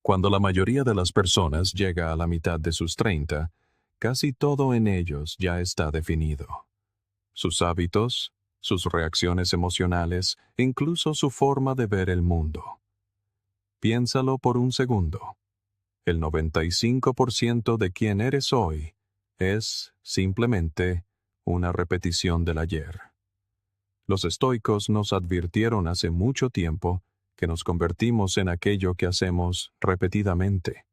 Cuando la mayoría de las personas llega a la mitad de sus 30, casi todo en ellos ya está definido. Sus hábitos, sus reacciones emocionales, incluso su forma de ver el mundo. Piénsalo por un segundo. El 95% de quien eres hoy es, simplemente, una repetición del ayer. Los estoicos nos advirtieron hace mucho tiempo que nos convertimos en aquello que hacemos repetidamente.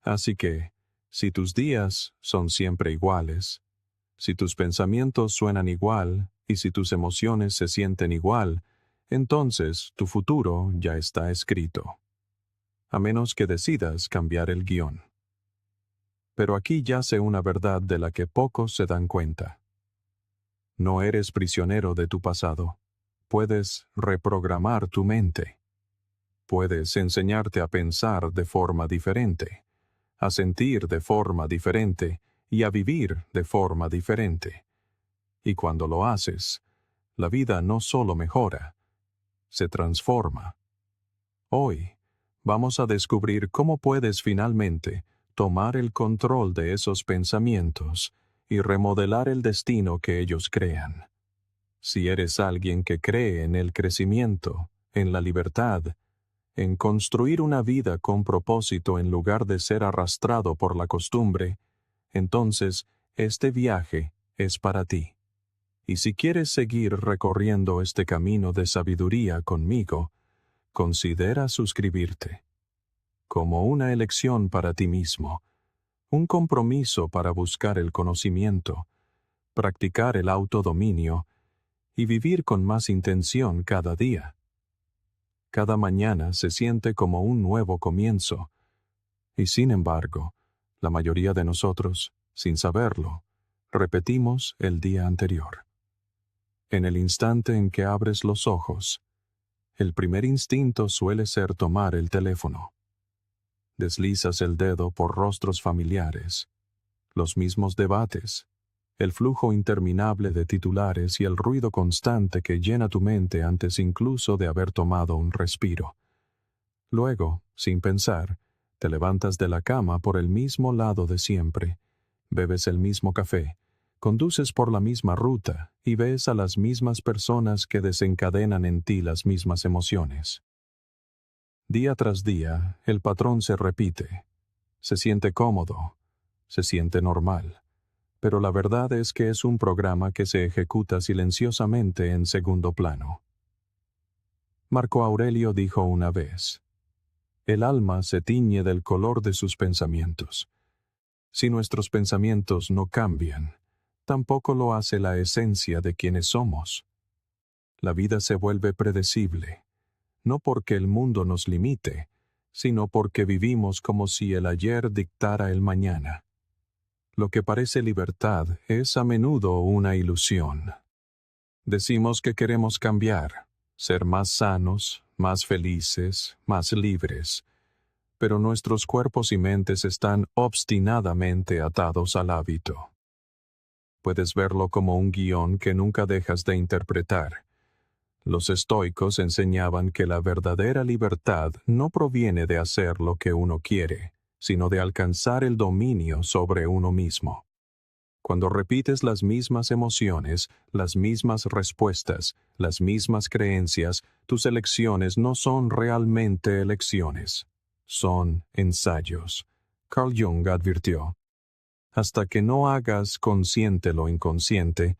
Así que, si tus días son siempre iguales, si tus pensamientos suenan igual y si tus emociones se sienten igual, entonces tu futuro ya está escrito. A menos que decidas cambiar el guión. Pero aquí yace una verdad de la que pocos se dan cuenta. No eres prisionero de tu pasado. Puedes reprogramar tu mente. Puedes enseñarte a pensar de forma diferente, a sentir de forma diferente y a vivir de forma diferente. Y cuando lo haces, la vida no solo mejora, se transforma. Hoy, vamos a descubrir cómo puedes finalmente tomar el control de esos pensamientos y remodelar el destino que ellos crean. Si eres alguien que cree en el crecimiento, en la libertad, en construir una vida con propósito en lugar de ser arrastrado por la costumbre, entonces este viaje es para ti. Y si quieres seguir recorriendo este camino de sabiduría conmigo, considera suscribirte. Como una elección para ti mismo, un compromiso para buscar el conocimiento, practicar el autodominio y vivir con más intención cada día. Cada mañana se siente como un nuevo comienzo, y sin embargo, la mayoría de nosotros, sin saberlo, repetimos el día anterior. En el instante en que abres los ojos, el primer instinto suele ser tomar el teléfono. Deslizas el dedo por rostros familiares, los mismos debates, el flujo interminable de titulares y el ruido constante que llena tu mente antes incluso de haber tomado un respiro. Luego, sin pensar, te levantas de la cama por el mismo lado de siempre, bebes el mismo café, conduces por la misma ruta y ves a las mismas personas que desencadenan en ti las mismas emociones. Día tras día, el patrón se repite. Se siente cómodo, se siente normal. Pero la verdad es que es un programa que se ejecuta silenciosamente en segundo plano. Marco Aurelio dijo una vez: el alma se tiñe del color de sus pensamientos. Si nuestros pensamientos no cambian, tampoco lo hace la esencia de quienes somos. La vida se vuelve predecible, no porque el mundo nos limite, sino porque vivimos como si el ayer dictara el mañana. Lo que parece libertad es a menudo una ilusión. Decimos que queremos cambiar, ser más sanos, más felices, más libres, pero nuestros cuerpos y mentes están obstinadamente atados al hábito. Puedes verlo como un guión que nunca dejas de interpretar. Los estoicos enseñaban que la verdadera libertad no proviene de hacer lo que uno quiere, sino de alcanzar el dominio sobre uno mismo. Cuando repites las mismas emociones, las mismas respuestas, las mismas creencias, tus elecciones no son realmente elecciones. Son ensayos. Carl Jung advirtió: hasta que no hagas consciente lo inconsciente,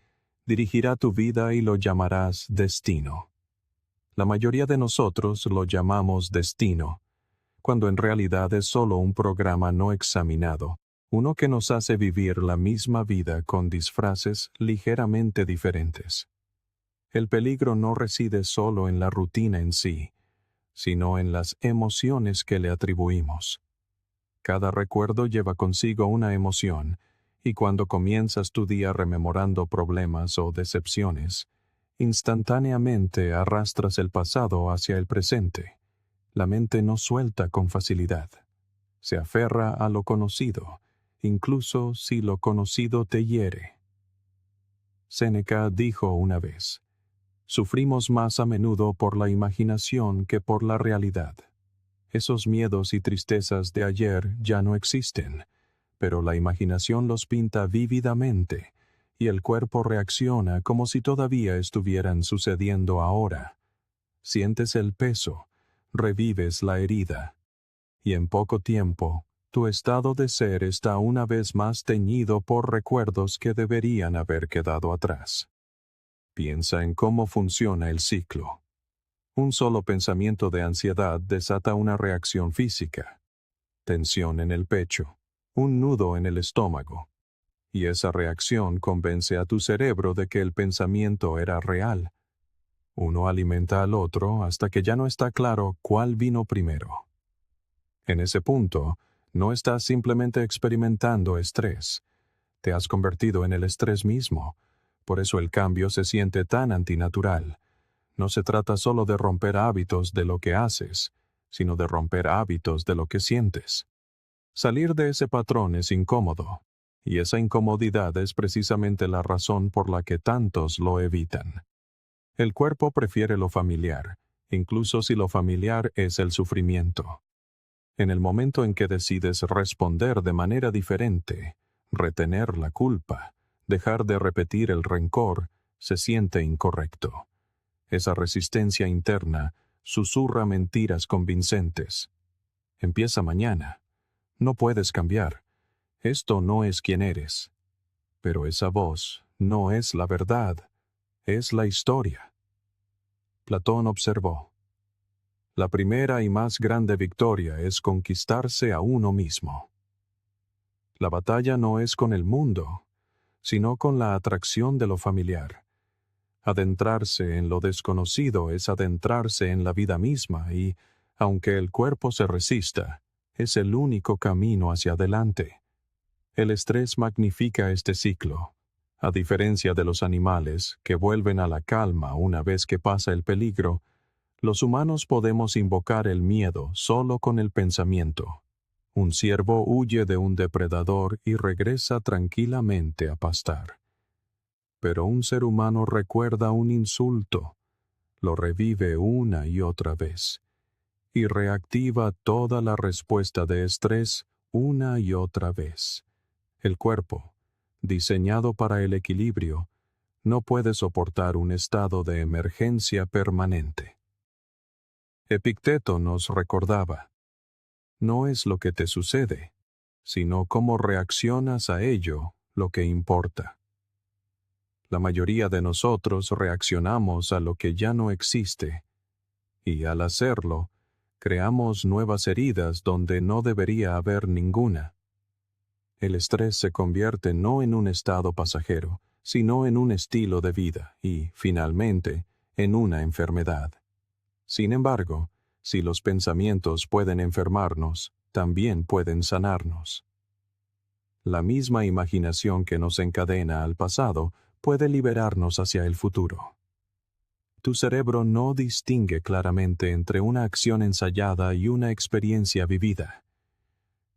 dirigirá tu vida y lo llamarás destino. La mayoría de nosotros lo llamamos destino, cuando en realidad es solo un programa no examinado, uno que nos hace vivir la misma vida con disfraces ligeramente diferentes. El peligro no reside solo en la rutina en sí, sino en las emociones que le atribuimos. Cada recuerdo lleva consigo una emoción, y cuando comienzas tu día rememorando problemas o decepciones, instantáneamente arrastras el pasado hacia el presente. La mente no suelta con facilidad. Se aferra a lo conocido, incluso si lo conocido te hiere. Séneca dijo una vez: sufrimos más a menudo por la imaginación que por la realidad. Esos miedos y tristezas de ayer ya no existen, pero la imaginación los pinta vívidamente, y el cuerpo reacciona como si todavía estuvieran sucediendo ahora. Sientes el peso, revives la herida, y en poco tiempo, tu estado de ser está una vez más teñido por recuerdos que deberían haber quedado atrás. Piensa en cómo funciona el ciclo. Un solo pensamiento de ansiedad desata una reacción física. Tensión en el pecho, un nudo en el estómago. Y esa reacción convence a tu cerebro de que el pensamiento era real. Uno alimenta al otro hasta que ya no está claro cuál vino primero. En ese punto, no estás simplemente experimentando estrés. Te has convertido en el estrés mismo. Por eso el cambio se siente tan antinatural. No se trata solo de romper hábitos de lo que haces, sino de romper hábitos de lo que sientes. Salir de ese patrón es incómodo, y esa incomodidad es precisamente la razón por la que tantos lo evitan. El cuerpo prefiere lo familiar, incluso si lo familiar es el sufrimiento. En el momento en que decides responder de manera diferente, retener la culpa, dejar de repetir el rencor, se siente incorrecto. Esa resistencia interna susurra mentiras convincentes. Empieza mañana. No puedes cambiar. Esto no es quien eres. Pero esa voz no es la verdad, es la historia. Platón observó: la primera y más grande victoria es conquistarse a uno mismo. La batalla no es con el mundo, sino con la atracción de lo familiar. Adentrarse en lo desconocido es adentrarse en la vida misma y, aunque el cuerpo se resista, es el único camino hacia adelante. El estrés magnifica este ciclo. A diferencia de los animales, que vuelven a la calma una vez que pasa el peligro, los humanos podemos invocar el miedo solo con el pensamiento. Un ciervo huye de un depredador y regresa tranquilamente a pastar. Pero un ser humano recuerda un insulto, lo revive una y otra vez, y reactiva toda la respuesta de estrés una y otra vez. El cuerpo, diseñado para el equilibrio, no puede soportar un estado de emergencia permanente. Epicteto nos recordaba: no es lo que te sucede, sino cómo reaccionas a ello lo que importa. La mayoría de nosotros reaccionamos a lo que ya no existe, y al hacerlo, creamos nuevas heridas donde no debería haber ninguna. El estrés se convierte no en un estado pasajero, sino en un estilo de vida y, finalmente, en una enfermedad. Sin embargo, si los pensamientos pueden enfermarnos, también pueden sanarnos. La misma imaginación que nos encadena al pasado puede liberarnos hacia el futuro. Tu cerebro no distingue claramente entre una acción ensayada y una experiencia vivida.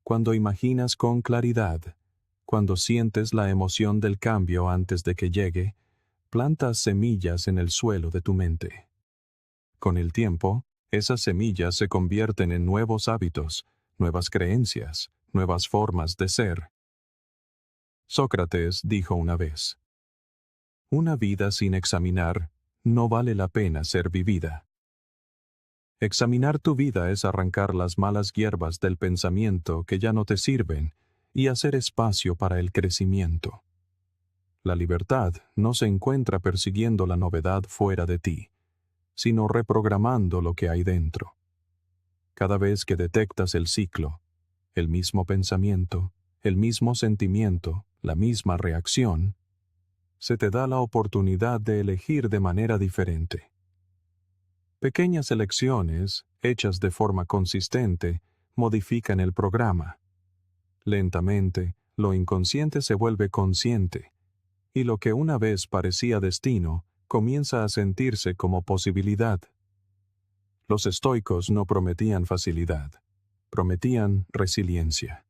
Cuando imaginas con claridad, cuando sientes la emoción del cambio antes de que llegue, plantas semillas en el suelo de tu mente. Con el tiempo, esas semillas se convierten en nuevos hábitos, nuevas creencias, nuevas formas de ser. Sócrates dijo una vez: una vida sin examinar no vale la pena ser vivida. Examinar tu vida es arrancar las malas hierbas del pensamiento que ya no te sirven y hacer espacio para el crecimiento. La libertad no se encuentra persiguiendo la novedad fuera de ti, sino reprogramando lo que hay dentro. Cada vez que detectas el ciclo, el mismo pensamiento, el mismo sentimiento, la misma reacción, se te da la oportunidad de elegir de manera diferente. Pequeñas elecciones, hechas de forma consistente, modifican el programa. Lentamente, lo inconsciente se vuelve consciente, y lo que una vez parecía destino, comienza a sentirse como posibilidad. Los estoicos no prometían facilidad, prometían resiliencia.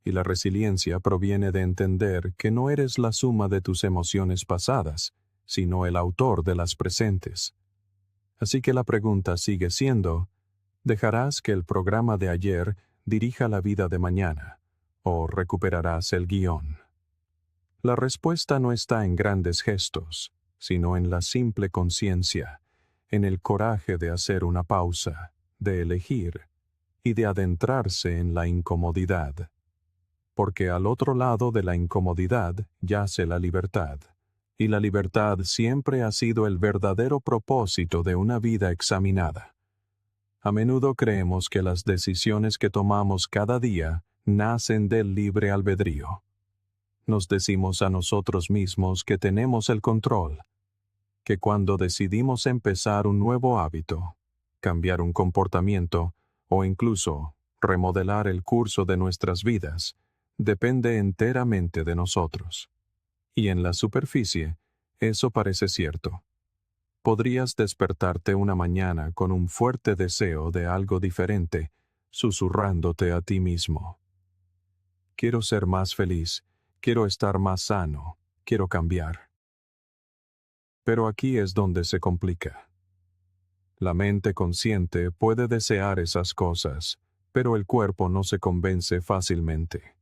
Y la resiliencia proviene de entender que no eres la suma de tus emociones pasadas, sino el autor de las presentes. Así que la pregunta sigue siendo: ¿Dejarás que el programa de ayer dirija la vida de mañana, o recuperarás el guión? La respuesta no está en grandes gestos, sino en la simple conciencia, en el coraje de hacer una pausa, de elegir y de adentrarse en la incomodidad. Porque al otro lado de la incomodidad yace la libertad, y la libertad siempre ha sido el verdadero propósito de una vida examinada. A menudo creemos que las decisiones que tomamos cada día nacen del libre albedrío. Nos decimos a nosotros mismos que tenemos el control, que cuando decidimos empezar un nuevo hábito, cambiar un comportamiento o incluso remodelar el curso de nuestras vidas, depende enteramente de nosotros. Y en la superficie, eso parece cierto. Podrías despertarte una mañana con un fuerte deseo de algo diferente, susurrándote a ti mismo. Quiero ser más feliz, quiero estar más sano, quiero cambiar. Pero aquí es donde se complica. La mente consciente puede desear esas cosas, pero el cuerpo no se convence fácilmente.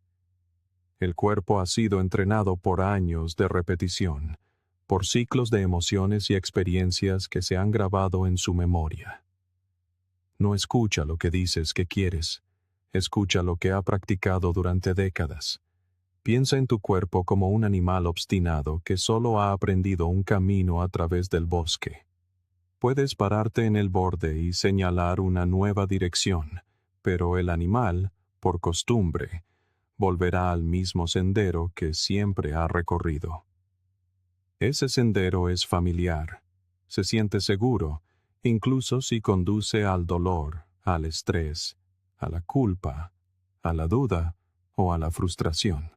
El cuerpo ha sido entrenado por años de repetición, por ciclos de emociones y experiencias que se han grabado en su memoria. No escucha lo que dices que quieres, escucha lo que ha practicado durante décadas. Piensa en tu cuerpo como un animal obstinado que solo ha aprendido un camino a través del bosque. Puedes pararte en el borde y señalar una nueva dirección, pero el animal, por costumbre, volverá al mismo sendero que siempre ha recorrido. Ese sendero es familiar, se siente seguro, incluso si conduce al dolor, al estrés, a la culpa, a la duda o a la frustración.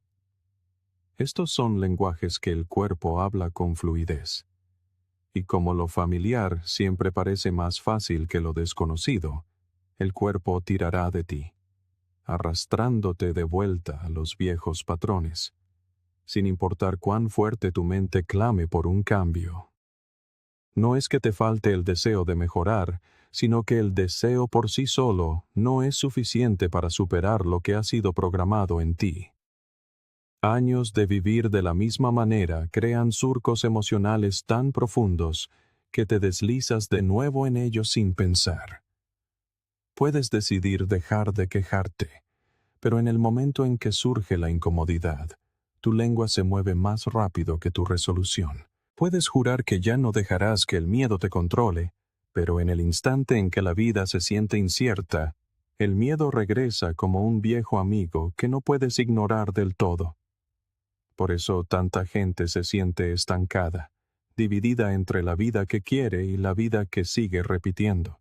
Estos son lenguajes que el cuerpo habla con fluidez. Y como lo familiar siempre parece más fácil que lo desconocido, el cuerpo tirará de ti, arrastrándote de vuelta a los viejos patrones, sin importar cuán fuerte tu mente clame por un cambio. No es que te falte el deseo de mejorar, sino que el deseo por sí solo no es suficiente para superar lo que ha sido programado en ti. Años de vivir de la misma manera crean surcos emocionales tan profundos que te deslizas de nuevo en ellos sin pensar. Puedes decidir dejar de quejarte, pero en el momento en que surge la incomodidad, tu lengua se mueve más rápido que tu resolución. Puedes jurar que ya no dejarás que el miedo te controle, pero en el instante en que la vida se siente incierta, el miedo regresa como un viejo amigo que no puedes ignorar del todo. Por eso tanta gente se siente estancada, dividida entre la vida que quiere y la vida que sigue repitiendo.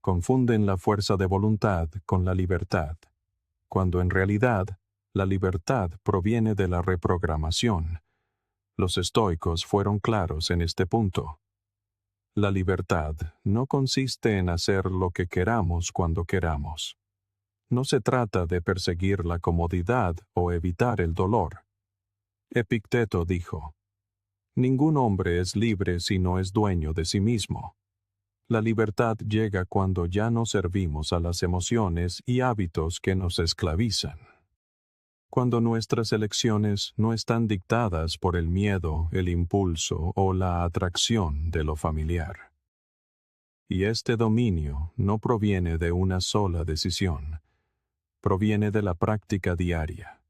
Confunden la fuerza de voluntad con la libertad, cuando en realidad la libertad proviene de la reprogramación. Los estoicos fueron claros en este punto. La libertad no consiste en hacer lo que queramos cuando queramos. No se trata de perseguir la comodidad o evitar el dolor. Epicteto dijo: ningún hombre es libre si no es dueño de sí mismo. La libertad llega cuando ya no servimos a las emociones y hábitos que nos esclavizan. Cuando nuestras elecciones no están dictadas por el miedo, el impulso o la atracción de lo familiar. Y este dominio no proviene de una sola decisión, proviene de la práctica diaria,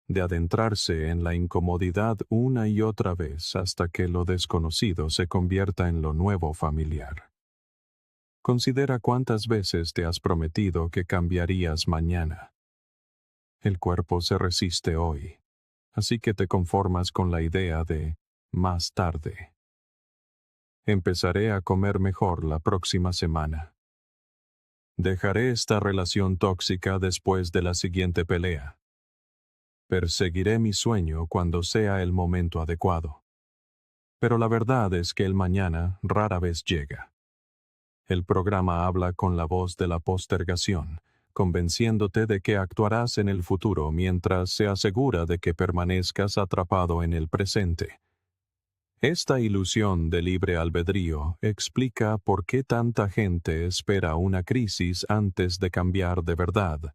de adentrarse en la incomodidad una y otra vez hasta que lo desconocido se convierta en lo nuevo familiar. Considera cuántas veces te has prometido que cambiarías mañana. El cuerpo se resiste hoy, así que te conformas con la idea de más tarde. Empezaré a comer mejor la próxima semana. Dejaré esta relación tóxica después de la siguiente pelea. Perseguiré mi sueño cuando sea el momento adecuado. Pero la verdad es que el mañana rara vez llega. El programa habla con la voz de la postergación, convenciéndote de que actuarás en el futuro mientras se asegura de que permanezcas atrapado en el presente. Esta ilusión de libre albedrío explica por qué tanta gente espera una crisis antes de cambiar de verdad.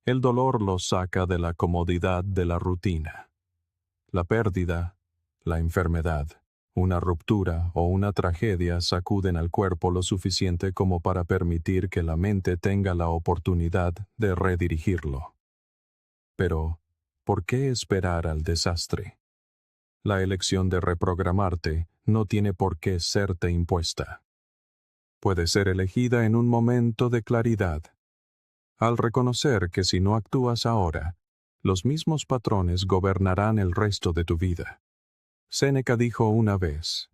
El dolor los saca de la comodidad de la rutina. La pérdida, la enfermedad, una ruptura o una tragedia sacuden al cuerpo lo suficiente como para permitir que la mente tenga la oportunidad de redirigirlo. Pero, ¿por qué esperar al desastre? La elección de reprogramarte no tiene por qué serte impuesta. Puede ser elegida en un momento de claridad. Al reconocer que si no actúas ahora, los mismos patrones gobernarán el resto de tu vida. Séneca dijo una vez: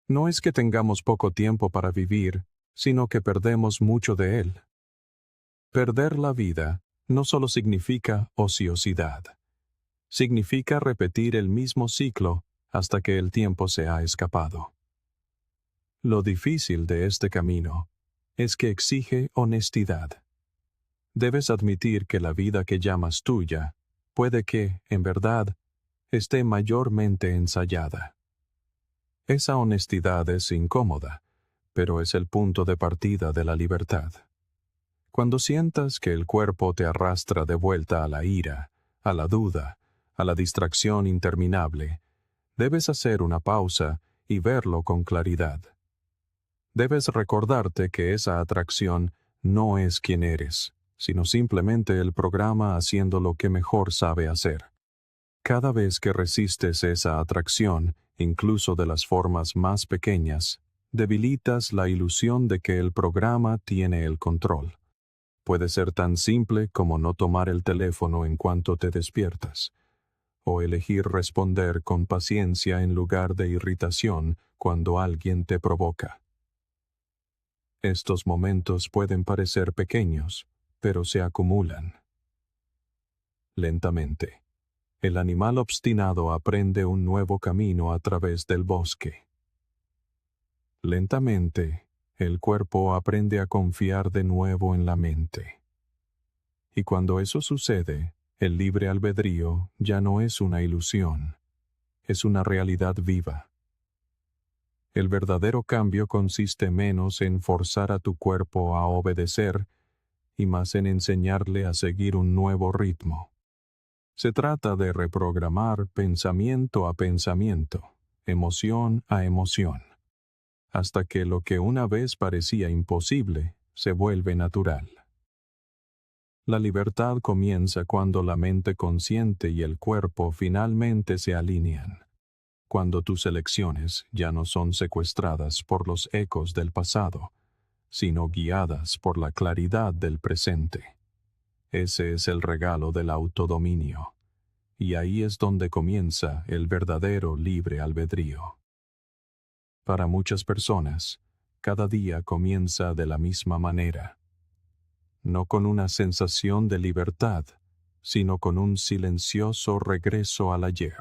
no es que tengamos poco tiempo para vivir, sino que perdemos mucho de él. Perder la vida no solo significa ociosidad. Significa repetir el mismo ciclo hasta que el tiempo se ha escapado. Lo difícil de este camino es que exige honestidad. Debes admitir que la vida que llamas tuya puede que, en verdad, esté mayormente ensayada. Esa honestidad es incómoda, pero es el punto de partida de la libertad. Cuando sientas que el cuerpo te arrastra de vuelta a la ira, a la duda, a la distracción interminable, debes hacer una pausa y verlo con claridad. Debes recordarte que esa atracción no es quien eres, sino simplemente el programa haciendo lo que mejor sabe hacer. Cada vez que resistes esa atracción, incluso de las formas más pequeñas, debilitas la ilusión de que el programa tiene el control. Puede ser tan simple como no tomar el teléfono en cuanto te despiertas, o elegir responder con paciencia en lugar de irritación cuando alguien te provoca. Estos momentos pueden parecer pequeños, pero se acumulan. Lentamente, el animal obstinado aprende un nuevo camino a través del bosque. Lentamente, el cuerpo aprende a confiar de nuevo en la mente. Y cuando eso sucede, el libre albedrío ya no es una ilusión, es una realidad viva. El verdadero cambio consiste menos en forzar a tu cuerpo a obedecer y más en enseñarle a seguir un nuevo ritmo. Se trata de reprogramar pensamiento a pensamiento, emoción a emoción, hasta que lo que una vez parecía imposible se vuelve natural. La libertad comienza cuando la mente consciente y el cuerpo finalmente se alinean, cuando tus elecciones ya no son secuestradas por los ecos del pasado, sino guiadas por la claridad del presente. Ese es el regalo del autodominio, y ahí es donde comienza el verdadero libre albedrío. Para muchas personas, cada día comienza de la misma manera, no con una sensación de libertad, sino con un silencioso regreso al ayer.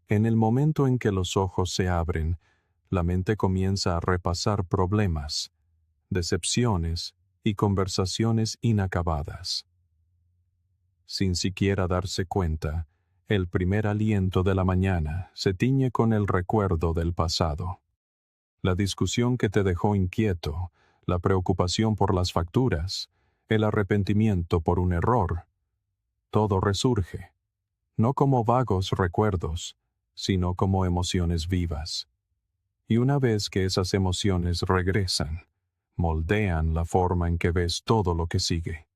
En el momento en que los ojos se abren, la mente comienza a repasar problemas, decepciones y conversaciones inacabadas. Sin siquiera darse cuenta, el primer aliento de la mañana se tiñe con el recuerdo del pasado. La discusión que te dejó inquieto, la preocupación por las facturas, el arrepentimiento por un error, todo resurge, no como vagos recuerdos, sino como emociones vivas. Y una vez que esas emociones regresan, moldean la forma en que ves todo lo que sigue.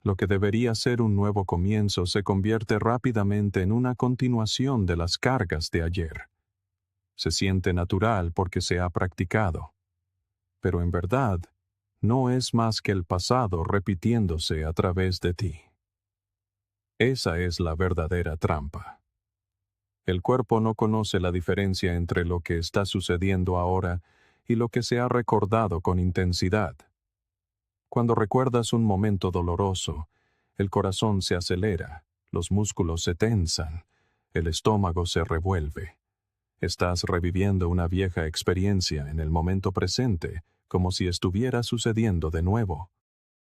Lo que debería ser un nuevo comienzo se convierte rápidamente en una continuación de las cargas de ayer. Se siente natural porque se ha practicado. Pero en verdad, no es más que el pasado repitiéndose a través de ti. Esa es la verdadera trampa. El cuerpo no conoce la diferencia entre lo que está sucediendo ahora y lo que se ha recordado con intensidad. Cuando recuerdas un momento doloroso, el corazón se acelera, los músculos se tensan, el estómago se revuelve. Estás reviviendo una vieja experiencia en el momento presente, como si estuviera sucediendo de nuevo.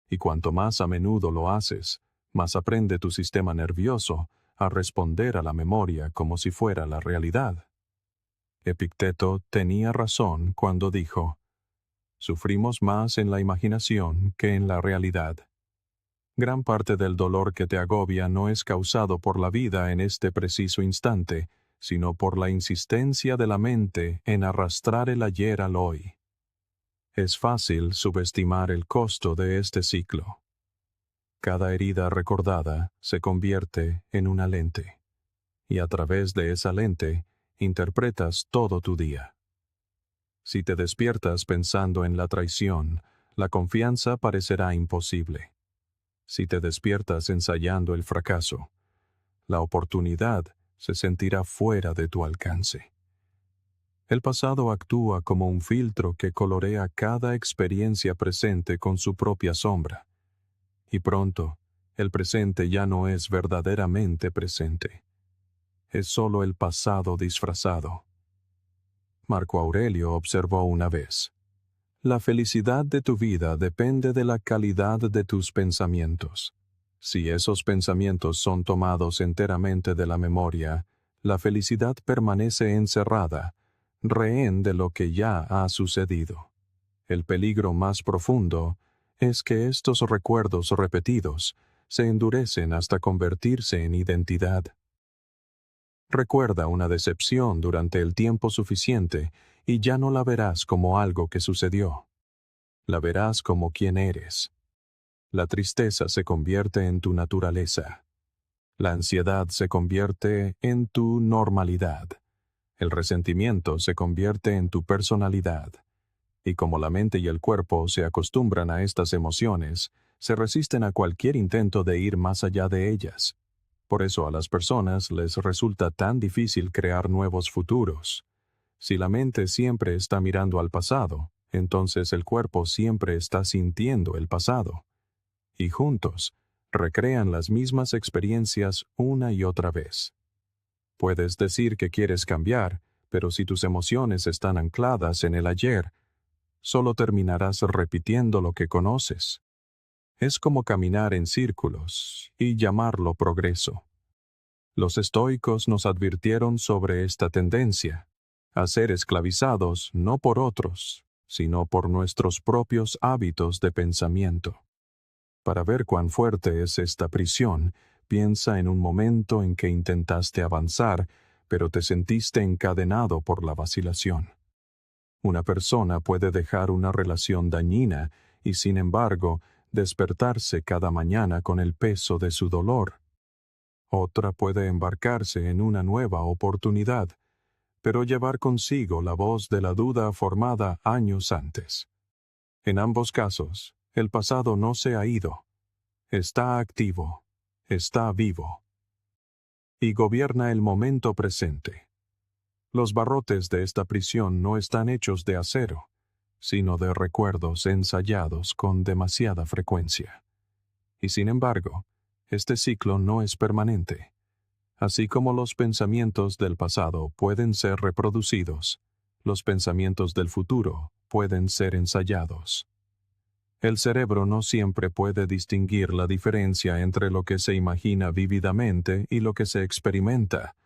Y cuanto más a menudo lo haces, más aprende tu sistema nervioso a responder a la memoria como si fuera la realidad. Epicteto tenía razón cuando dijo: sufrimos más en la imaginación que en la realidad. Gran parte del dolor que te agobia no es causado por la vida en este preciso instante, sino por la insistencia de la mente en arrastrar el ayer al hoy. Es fácil subestimar el costo de este ciclo. Cada herida recordada se convierte en una lente, y a través de esa lente interpretas todo tu día. Si te despiertas pensando en la traición, la confianza parecerá imposible. Si te despiertas ensayando el fracaso, la oportunidad se sentirá fuera de tu alcance. El pasado actúa como un filtro que colorea cada experiencia presente con su propia sombra. Y pronto, el presente ya no es verdaderamente presente. Es solo el pasado disfrazado. Marco Aurelio observó una vez: la felicidad de tu vida depende de la calidad de tus pensamientos. Si esos pensamientos son tomados enteramente de la memoria, la felicidad permanece encerrada, rehén de lo que ya ha sucedido. El peligro más profundo es que estos recuerdos repetidos se endurecen hasta convertirse en identidad. Recuerda una decepción durante el tiempo suficiente y ya no la verás como algo que sucedió. La verás como quien eres. La tristeza se convierte en tu naturaleza. La ansiedad se convierte en tu normalidad. El resentimiento se convierte en tu personalidad. Y como la mente y el cuerpo se acostumbran a estas emociones, se resisten a cualquier intento de ir más allá de ellas. Por eso a las personas les resulta tan difícil crear nuevos futuros. Si la mente siempre está mirando al pasado, entonces el cuerpo siempre está sintiendo el pasado. Y juntos, recrean las mismas experiencias una y otra vez. Puedes decir que quieres cambiar, pero si tus emociones están ancladas en el ayer, solo terminarás repitiendo lo que conoces. Es como caminar en círculos y llamarlo progreso. Los estoicos nos advirtieron sobre esta tendencia, a ser esclavizados no por otros, sino por nuestros propios hábitos de pensamiento. Para ver cuán fuerte es esta prisión, piensa en un momento en que intentaste avanzar, pero te sentiste encadenado por la vacilación. Una persona puede dejar una relación dañina y, sin embargo, despertarse cada mañana con el peso de su dolor. Otra puede embarcarse en una nueva oportunidad, pero llevar consigo la voz de la duda formada años antes. En ambos casos, el pasado no se ha ido. Está activo, está vivo. Y gobierna el momento presente. Los barrotes de esta prisión no están hechos de acero, sino de recuerdos ensayados con demasiada frecuencia. Y sin embargo, este ciclo no es permanente. Así como los pensamientos del pasado pueden ser reproducidos, los pensamientos del futuro pueden ser ensayados. El cerebro no siempre puede distinguir la diferencia entre lo que se imagina vívidamente y lo que se experimenta.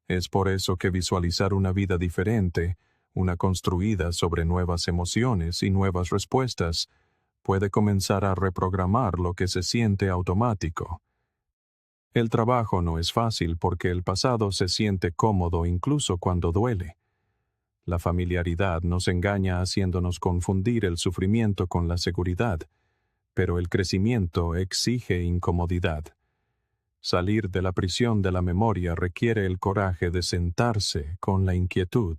Es por eso que visualizar una vida diferente, una construida sobre nuevas emociones y nuevas respuestas, puede comenzar a reprogramar lo que se siente automático. El trabajo no es fácil porque el pasado se siente cómodo incluso cuando duele. La familiaridad nos engaña haciéndonos confundir el sufrimiento con la seguridad, pero el crecimiento exige incomodidad. Salir de la prisión de la memoria requiere el coraje de sentarse con la inquietud,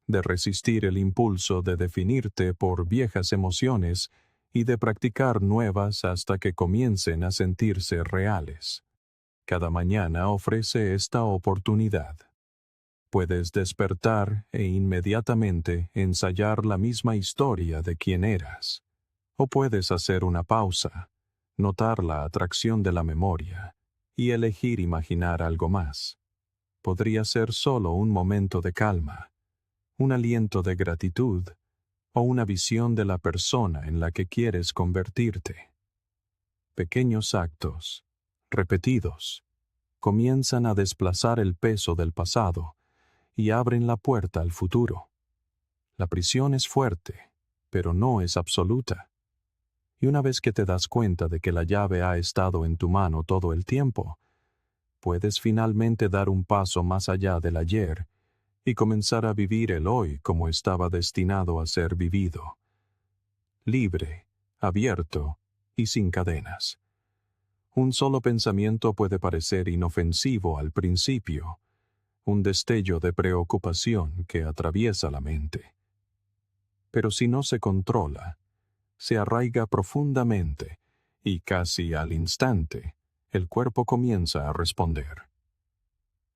de resistir el impulso de definirte por viejas emociones y de practicar nuevas hasta que comiencen a sentirse reales. Cada mañana ofrece esta oportunidad. Puedes despertar e inmediatamente ensayar la misma historia de quién eras. O puedes hacer una pausa, notar la atracción de la memoria y elegir imaginar algo más. Podría ser solo un momento de calma, un aliento de gratitud o una visión de la persona en la que quieres convertirte. Pequeños actos, repetidos, comienzan a desplazar el peso del pasado y abren la puerta al futuro. La prisión es fuerte, pero no es absoluta. Y una vez que te das cuenta de que la llave ha estado en tu mano todo el tiempo, puedes finalmente dar un paso más allá del ayer y comenzar a vivir el hoy como estaba destinado a ser vivido. Libre, abierto y sin cadenas. Un solo pensamiento puede parecer inofensivo al principio, un destello de preocupación que atraviesa la mente. Pero si no se controla, se arraiga profundamente y casi al instante, el cuerpo comienza a responder.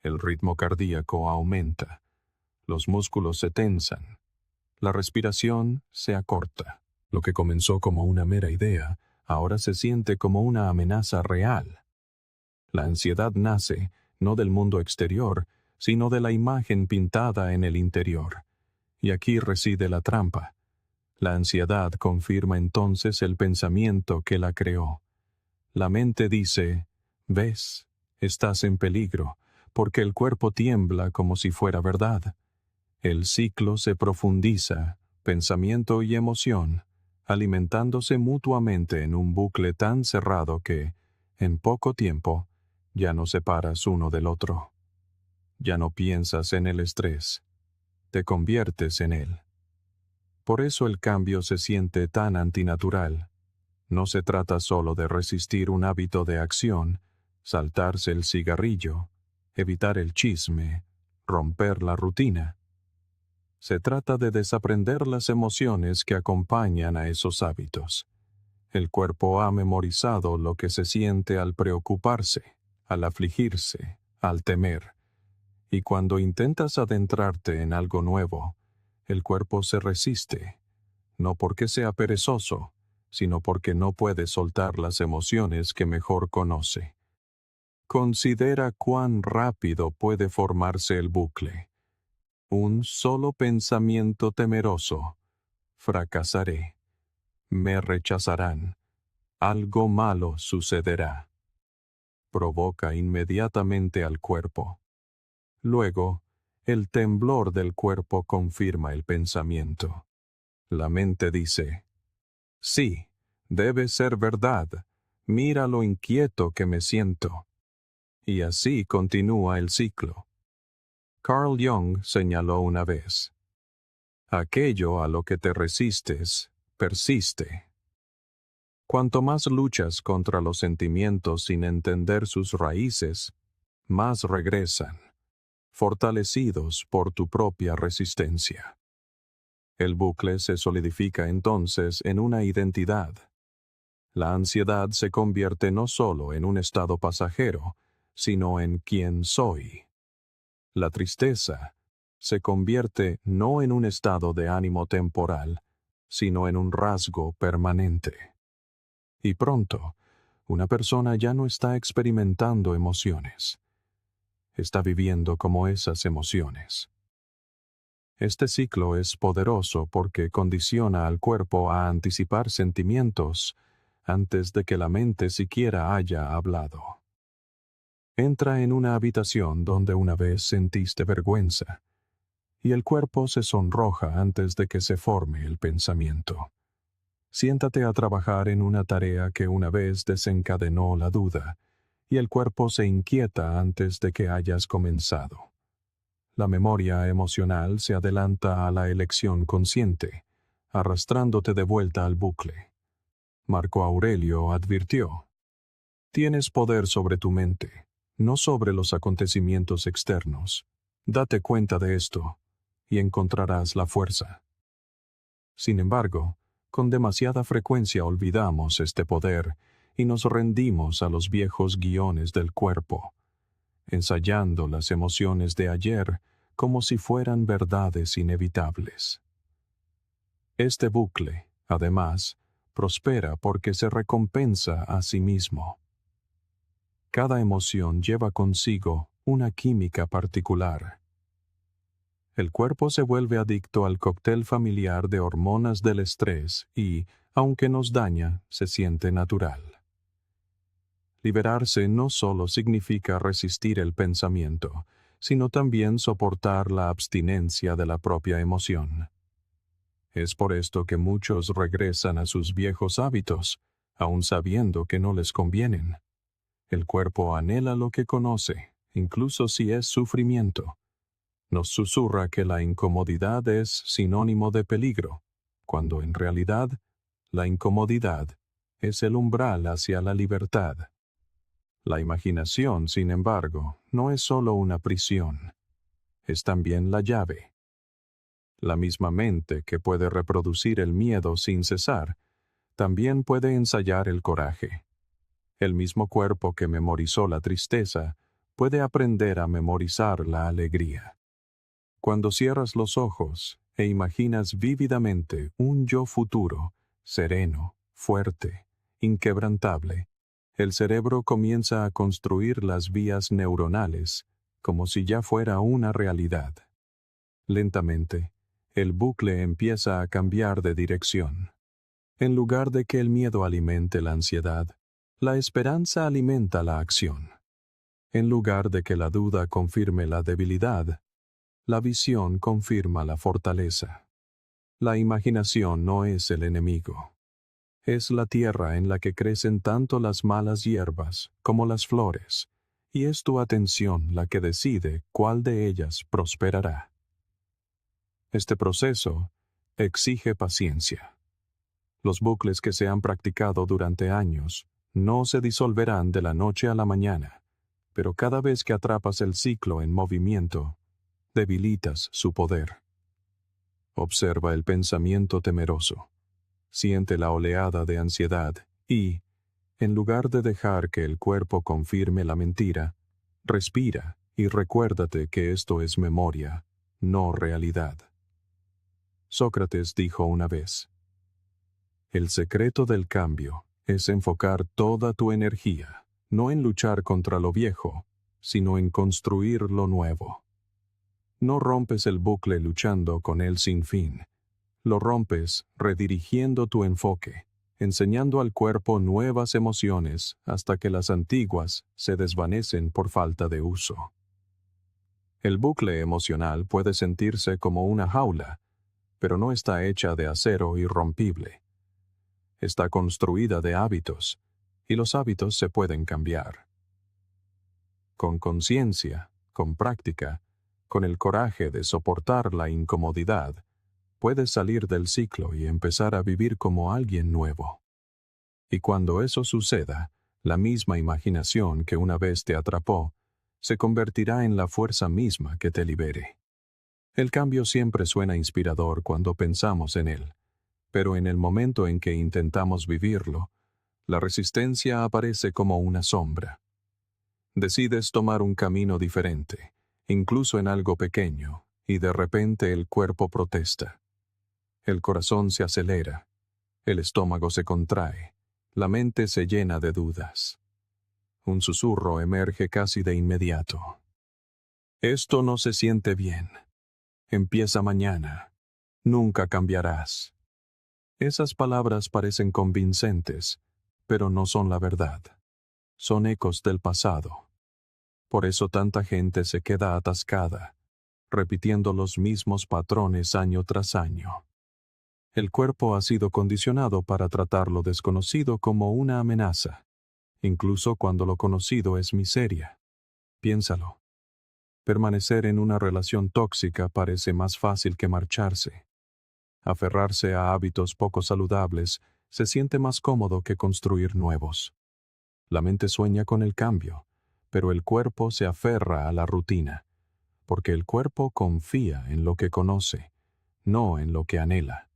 El ritmo cardíaco aumenta, los músculos se tensan, la respiración se acorta. Lo que comenzó como una mera idea, ahora se siente como una amenaza real. La ansiedad nace, no del mundo exterior, sino de la imagen pintada en el interior. Y aquí reside la trampa. La ansiedad confirma entonces el pensamiento que la creó. La mente dice, «¿Ves? Estás en peligro», porque el cuerpo tiembla como si fuera verdad. El ciclo se profundiza, pensamiento y emoción, alimentándose mutuamente en un bucle tan cerrado que, en poco tiempo, ya no separas uno del otro. Ya no piensas en el estrés, te conviertes en él. Por eso el cambio se siente tan antinatural. No se trata solo de resistir un hábito de acción, saltarse el cigarrillo, evitar el chisme, romper la rutina. Se trata de desaprender las emociones que acompañan a esos hábitos. El cuerpo ha memorizado lo que se siente al preocuparse, al afligirse, al temer. Y cuando intentas adentrarte en algo nuevo, el cuerpo se resiste, no porque sea perezoso, sino porque no puede soltar las emociones que mejor conoce. Considera cuán rápido puede formarse el bucle. Un solo pensamiento temeroso. Fracasaré. Me rechazarán. Algo malo sucederá. Provoca inmediatamente al cuerpo. Luego, el temblor del cuerpo confirma el pensamiento. La mente dice, «Sí, debe ser verdad. Mira lo inquieto que me siento». Y así continúa el ciclo. Carl Jung señaló una vez, «Aquello a lo que te resistes, persiste». Cuanto más luchas contra los sentimientos sin entender sus raíces, más regresan, fortalecidos por tu propia resistencia. El bucle se solidifica entonces en una identidad. La ansiedad se convierte no solo en un estado pasajero, sino en quién soy. La tristeza se convierte no en un estado de ánimo temporal, sino en un rasgo permanente. Y pronto, una persona ya no está experimentando emociones. Está viviendo como esas emociones. Este ciclo es poderoso porque condiciona al cuerpo a anticipar sentimientos antes de que la mente siquiera haya hablado. Entra en una habitación donde una vez sentiste vergüenza, y el cuerpo se sonroja antes de que se forme el pensamiento. Siéntate a trabajar en una tarea que una vez desencadenó la duda, y el cuerpo se inquieta antes de que hayas comenzado. La memoria emocional se adelanta a la elección consciente, arrastrándote de vuelta al bucle. Marco Aurelio advirtió, «Tienes poder sobre tu mente, no sobre los acontecimientos externos. Date cuenta de esto, y encontrarás la fuerza». Sin embargo, con demasiada frecuencia olvidamos este poder y nos rendimos a los viejos guiones del cuerpo, ensayando las emociones de ayer como si fueran verdades inevitables. Este bucle, además, prospera porque se recompensa a sí mismo. Cada emoción lleva consigo una química particular. El cuerpo se vuelve adicto al cóctel familiar de hormonas del estrés y, aunque nos daña, se siente natural. Liberarse no solo significa resistir el pensamiento, sino también soportar la abstinencia de la propia emoción. Es por esto que muchos regresan a sus viejos hábitos, aun sabiendo que no les convienen. El cuerpo anhela lo que conoce, incluso si es sufrimiento. Nos susurra que la incomodidad es sinónimo de peligro, cuando en realidad la incomodidad es el umbral hacia la libertad. La imaginación, sin embargo, no es solo una prisión, es también la llave. La misma mente que puede reproducir el miedo sin cesar, también puede ensayar el coraje. El mismo cuerpo que memorizó la tristeza puede aprender a memorizar la alegría. Cuando cierras los ojos e imaginas vívidamente un yo futuro, sereno, fuerte, inquebrantable, el cerebro comienza a construir las vías neuronales como si ya fuera una realidad. Lentamente, el bucle empieza a cambiar de dirección. En lugar de que el miedo alimente la ansiedad, la esperanza alimenta la acción. En lugar de que la duda confirme la debilidad, la visión confirma la fortaleza. La imaginación no es el enemigo. Es la tierra en la que crecen tanto las malas hierbas como las flores, y es tu atención la que decide cuál de ellas prosperará. Este proceso exige paciencia. Los bucles que se han practicado durante años no se disolverán de la noche a la mañana, pero cada vez que atrapas el ciclo en movimiento, debilitas su poder. Observa el pensamiento temeroso. Siente la oleada de ansiedad y, en lugar de dejar que el cuerpo confirme la mentira, respira y recuérdate que esto es memoria, no realidad. Sócrates dijo una vez: el secreto del cambio es enfocar toda tu energía, no en luchar contra lo viejo, sino en construir lo nuevo. No rompes el bucle luchando con él sin fin. Lo rompes redirigiendo tu enfoque, enseñando al cuerpo nuevas emociones hasta que las antiguas se desvanecen por falta de uso. El bucle emocional puede sentirse como una jaula, pero no está hecha de acero irrompible. Está construida de hábitos, y los hábitos se pueden cambiar. Con conciencia, con práctica, con el coraje de soportar la incomodidad, puedes salir del ciclo y empezar a vivir como alguien nuevo. Y cuando eso suceda, la misma imaginación que una vez te atrapó, se convertirá en la fuerza misma que te libere. El cambio siempre suena inspirador cuando pensamos en él, pero en el momento en que intentamos vivirlo, la resistencia aparece como una sombra. Decides tomar un camino diferente, incluso en algo pequeño, y de repente el cuerpo protesta. El corazón se acelera, el estómago se contrae, la mente se llena de dudas. Un susurro emerge casi de inmediato. Esto no se siente bien. Empieza mañana. Nunca cambiarás. Esas palabras parecen convincentes, pero no son la verdad. Son ecos del pasado. Por eso tanta gente se queda atascada, repitiendo los mismos patrones año tras año. El cuerpo ha sido condicionado para tratar lo desconocido como una amenaza, incluso cuando lo conocido es miseria. Piénsalo. Permanecer en una relación tóxica parece más fácil que marcharse. Aferrarse a hábitos poco saludables se siente más cómodo que construir nuevos. La mente sueña con el cambio, pero el cuerpo se aferra a la rutina, porque el cuerpo confía en lo que conoce, no en lo que anhela.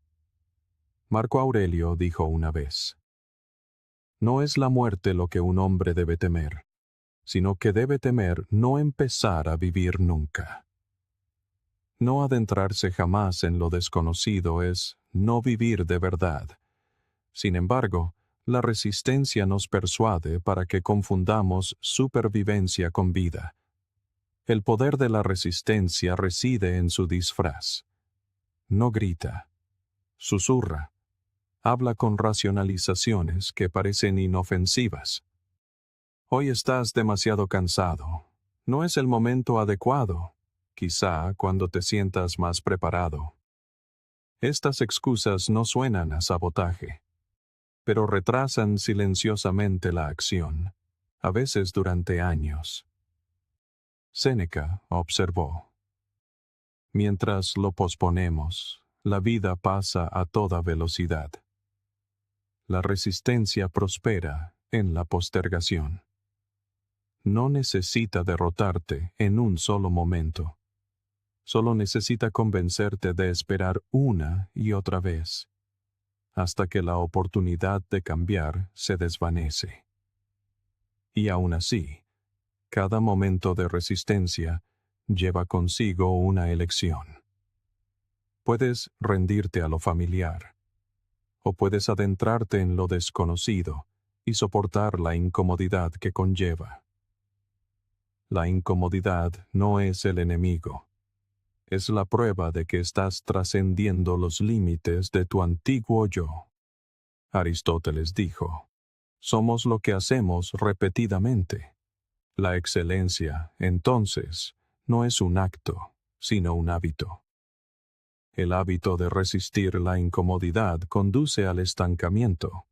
Marco Aurelio dijo una vez: no es la muerte lo que un hombre debe temer, sino que debe temer no empezar a vivir nunca. No adentrarse jamás en lo desconocido es no vivir de verdad. Sin embargo, la resistencia nos persuade para que confundamos supervivencia con vida. El poder de la resistencia reside en su disfraz. No grita, susurra, habla con racionalizaciones que parecen inofensivas. Hoy estás demasiado cansado. No es el momento adecuado. Quizá cuando te sientas más preparado. Estas excusas no suenan a sabotaje, pero retrasan silenciosamente la acción, a veces durante años. Séneca observó: mientras lo posponemos, la vida pasa a toda velocidad. La resistencia prospera en la postergación. No necesita derrotarte en un solo momento. Solo necesita convencerte de esperar una y otra vez, hasta que la oportunidad de cambiar se desvanece. Y aún así, cada momento de resistencia lleva consigo una elección. Puedes rendirte a lo familiar, o puedes adentrarte en lo desconocido y soportar la incomodidad que conlleva. La incomodidad no es el enemigo. Es la prueba de que estás trascendiendo los límites de tu antiguo yo. Aristóteles dijo: somos lo que hacemos repetidamente. La excelencia, entonces, no es un acto, sino un hábito. El hábito de resistir la incomodidad conduce al estancamiento,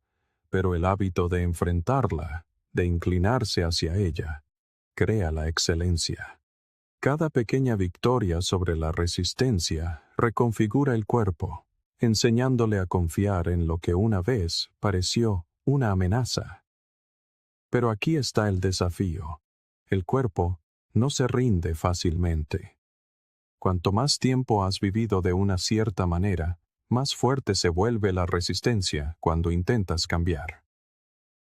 pero el hábito de enfrentarla, de inclinarse hacia ella, crea la excelencia. Cada pequeña victoria sobre la resistencia reconfigura el cuerpo, enseñándole a confiar en lo que una vez pareció una amenaza. Pero aquí está el desafío. El cuerpo no se rinde fácilmente. Cuanto más tiempo has vivido de una cierta manera, más fuerte se vuelve la resistencia cuando intentas cambiar.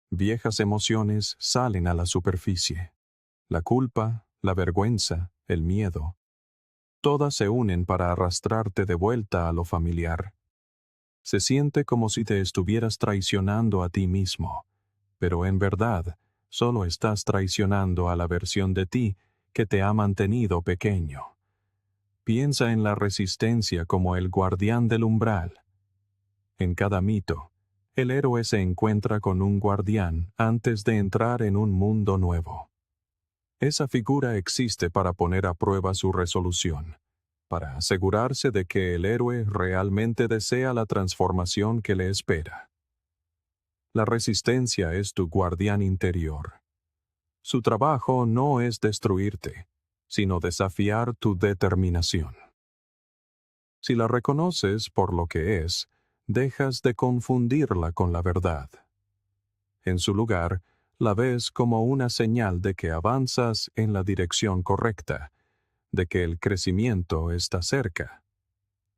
Viejas emociones salen a la superficie. La culpa, la vergüenza, el miedo. Todas se unen para arrastrarte de vuelta a lo familiar. Se siente como si te estuvieras traicionando a ti mismo, pero en verdad, solo estás traicionando a la versión de ti que te ha mantenido pequeño. Piensa en la resistencia como el guardián del umbral. En cada mito, el héroe se encuentra con un guardián antes de entrar en un mundo nuevo. Esa figura existe para poner a prueba su resolución, para asegurarse de que el héroe realmente desea la transformación que le espera. La resistencia es tu guardián interior. Su trabajo no es destruirte, sino desafiar tu determinación. Si la reconoces por lo que es, dejas de confundirla con la verdad. En su lugar, la ves como una señal de que avanzas en la dirección correcta, de que el crecimiento está cerca.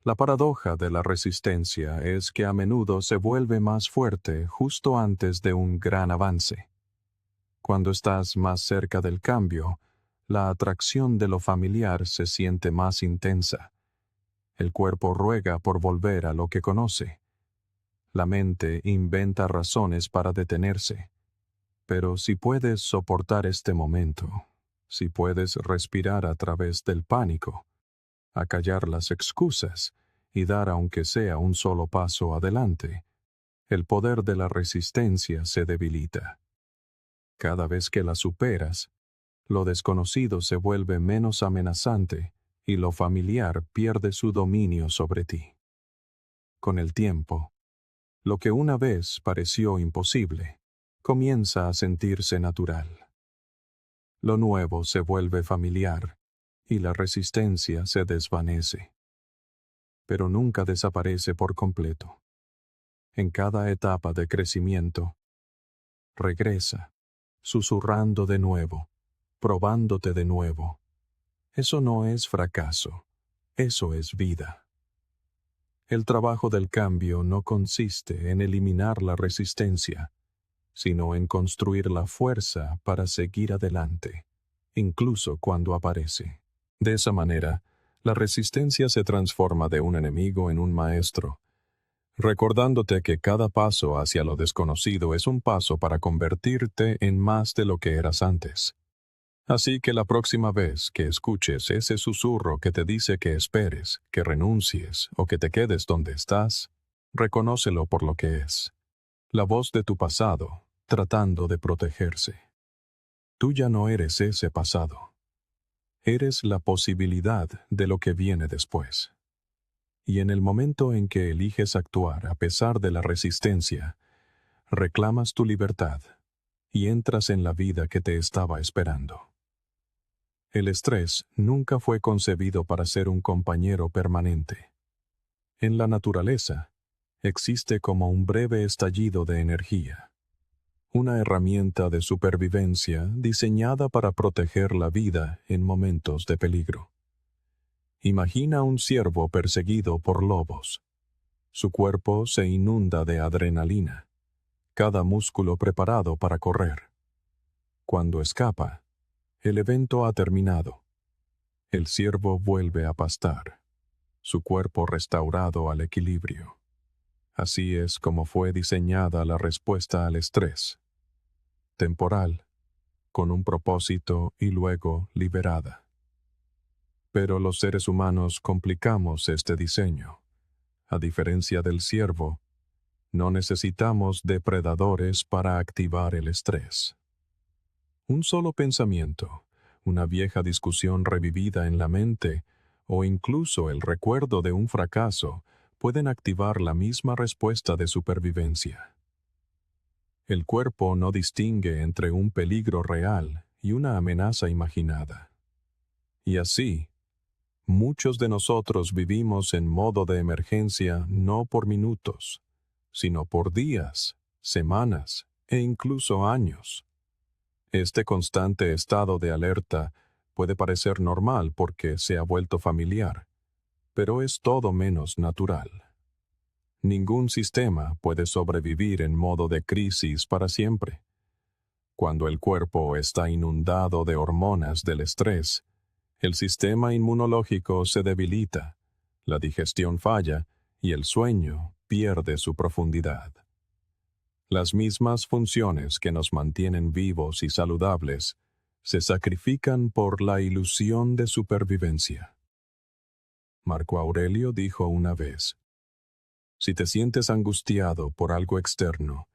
La paradoja de la resistencia es que a menudo se vuelve más fuerte justo antes de un gran avance. Cuando estás más cerca del cambio, la atracción de lo familiar se siente más intensa. El cuerpo ruega por volver a lo que conoce. La mente inventa razones para detenerse. Pero si puedes soportar este momento, si puedes respirar a través del pánico, acallar las excusas y dar aunque sea un solo paso adelante, el poder de la resistencia se debilita. Cada vez que la superas, lo desconocido se vuelve menos amenazante y lo familiar pierde su dominio sobre ti. Con el tiempo, lo que una vez pareció imposible, comienza a sentirse natural. Lo nuevo se vuelve familiar y la resistencia se desvanece. Pero nunca desaparece por completo. En cada etapa de crecimiento, regresa, susurrando de nuevo, probándote de nuevo. Eso no es fracaso, eso es vida. El trabajo del cambio no consiste en eliminar la resistencia, sino en construir la fuerza para seguir adelante, incluso cuando aparece. De esa manera, la resistencia se transforma de un enemigo en un maestro, recordándote que cada paso hacia lo desconocido es un paso para convertirte en más de lo que eras antes. Así que la próxima vez que escuches ese susurro que te dice que esperes, que renuncies o que te quedes donde estás, reconócelo por lo que es: la voz de tu pasado, tratando de protegerse. Tú ya no eres ese pasado. Eres la posibilidad de lo que viene después. Y en el momento en que eliges actuar a pesar de la resistencia, reclamas tu libertad y entras en la vida que te estaba esperando. El estrés nunca fue concebido para ser un compañero permanente. En la naturaleza, existe como un breve estallido de energía, una herramienta de supervivencia diseñada para proteger la vida en momentos de peligro. Imagina un ciervo perseguido por lobos. Su cuerpo se inunda de adrenalina, cada músculo preparado para correr. Cuando escapa, el evento ha terminado. El ciervo vuelve a pastar, su cuerpo restaurado al equilibrio. Así es como fue diseñada la respuesta al estrés. Temporal, con un propósito y luego liberada. Pero los seres humanos complicamos este diseño. A diferencia del ciervo, no necesitamos depredadores para activar el estrés. Un solo pensamiento, una vieja discusión revivida en la mente, o incluso el recuerdo de un fracaso, pueden activar la misma respuesta de supervivencia. El cuerpo no distingue entre un peligro real y una amenaza imaginada. Y así, muchos de nosotros vivimos en modo de emergencia no por minutos, sino por días, semanas e incluso años. Este constante estado de alerta puede parecer normal porque se ha vuelto familiar, pero es todo menos natural. Ningún sistema puede sobrevivir en modo de crisis para siempre. Cuando el cuerpo está inundado de hormonas del estrés, el sistema inmunológico se debilita, la digestión falla y el sueño pierde su profundidad. Las mismas funciones que nos mantienen vivos y saludables se sacrifican por la ilusión de supervivencia. Marco Aurelio dijo una vez: si te sientes angustiado por algo externo,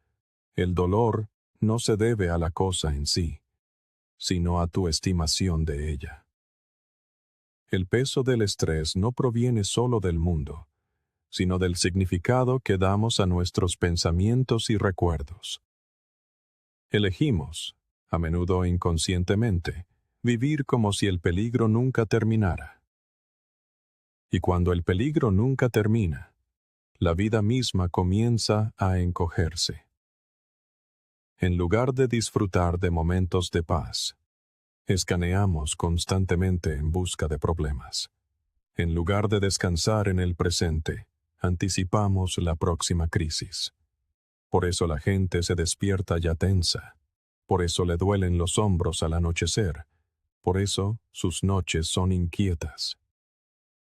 el dolor no se debe a la cosa en sí, sino a tu estimación de ella. El peso del estrés no proviene solo del mundo, sino del significado que damos a nuestros pensamientos y recuerdos. Elegimos, a menudo inconscientemente, vivir como si el peligro nunca terminara. Y cuando el peligro nunca termina, la vida misma comienza a encogerse. En lugar de disfrutar de momentos de paz, escaneamos constantemente en busca de problemas. En lugar de descansar en el presente, anticipamos la próxima crisis. Por eso la gente se despierta ya tensa. Por eso le duelen los hombros al anochecer. Por eso sus noches son inquietas.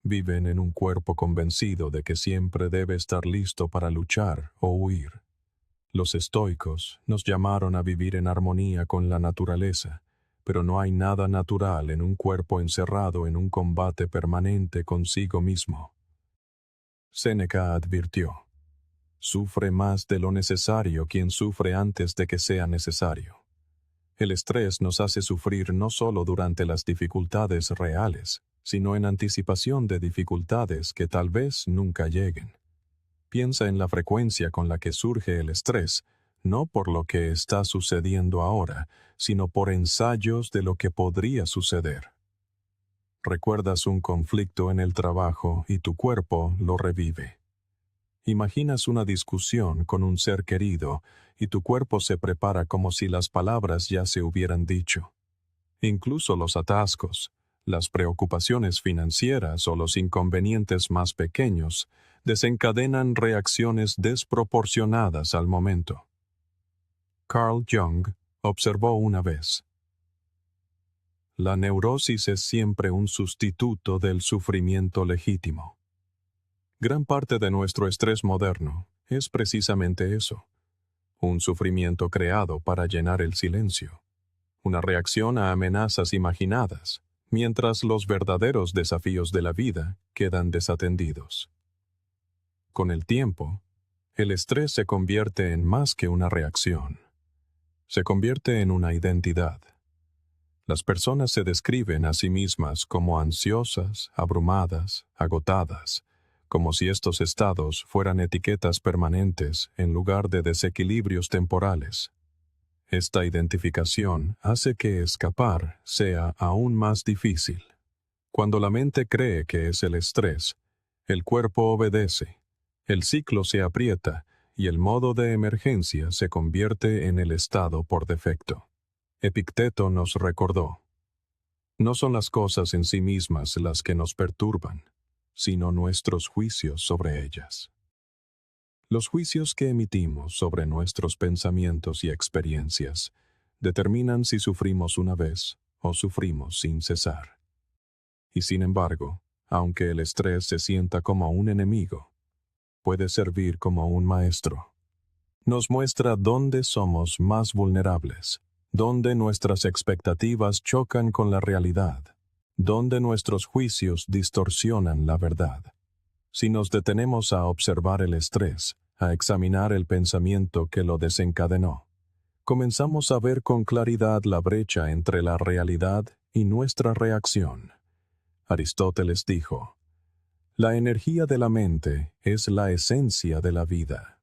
Viven en un cuerpo convencido de que siempre debe estar listo para luchar o huir. Los estoicos nos llamaron a vivir en armonía con la naturaleza, pero no hay nada natural en un cuerpo encerrado en un combate permanente consigo mismo. Séneca advirtió: sufre más de lo necesario quien sufre antes de que sea necesario. El estrés nos hace sufrir no solo durante las dificultades reales, sino en anticipación de dificultades que tal vez nunca lleguen. Piensa en la frecuencia con la que surge el estrés, no por lo que está sucediendo ahora, sino por ensayos de lo que podría suceder. Recuerdas un conflicto en el trabajo y tu cuerpo lo revive. Imaginas una discusión con un ser querido y tu cuerpo se prepara como si las palabras ya se hubieran dicho. Incluso los atascos, las preocupaciones financieras o los inconvenientes más pequeños desencadenan reacciones desproporcionadas al momento. Carl Jung observó una vez: la neurosis es siempre un sustituto del sufrimiento legítimo. Gran parte de nuestro estrés moderno es precisamente eso, un sufrimiento creado para llenar el silencio, una reacción a amenazas imaginadas, mientras los verdaderos desafíos de la vida quedan desatendidos. Con el tiempo, el estrés se convierte en más que una reacción. Se convierte en una identidad. Las personas se describen a sí mismas como ansiosas, abrumadas, agotadas, como si estos estados fueran etiquetas permanentes en lugar de desequilibrios temporales. Esta identificación hace que escapar sea aún más difícil. Cuando la mente cree que es el estrés, el cuerpo obedece, el ciclo se aprieta y el modo de emergencia se convierte en el estado por defecto. Epicteto nos recordó: no son las cosas en sí mismas las que nos perturban, sino nuestros juicios sobre ellas. Los juicios que emitimos sobre nuestros pensamientos y experiencias determinan si sufrimos una vez o sufrimos sin cesar. Y sin embargo, aunque el estrés se sienta como un enemigo, puede servir como un maestro. Nos muestra dónde somos más vulnerables, dónde nuestras expectativas chocan con la realidad, dónde nuestros juicios distorsionan la verdad. Si nos detenemos a observar el estrés, a examinar el pensamiento que lo desencadenó, comenzamos a ver con claridad la brecha entre la realidad y nuestra reacción. Aristóteles dijo: la energía de la mente es la esencia de la vida.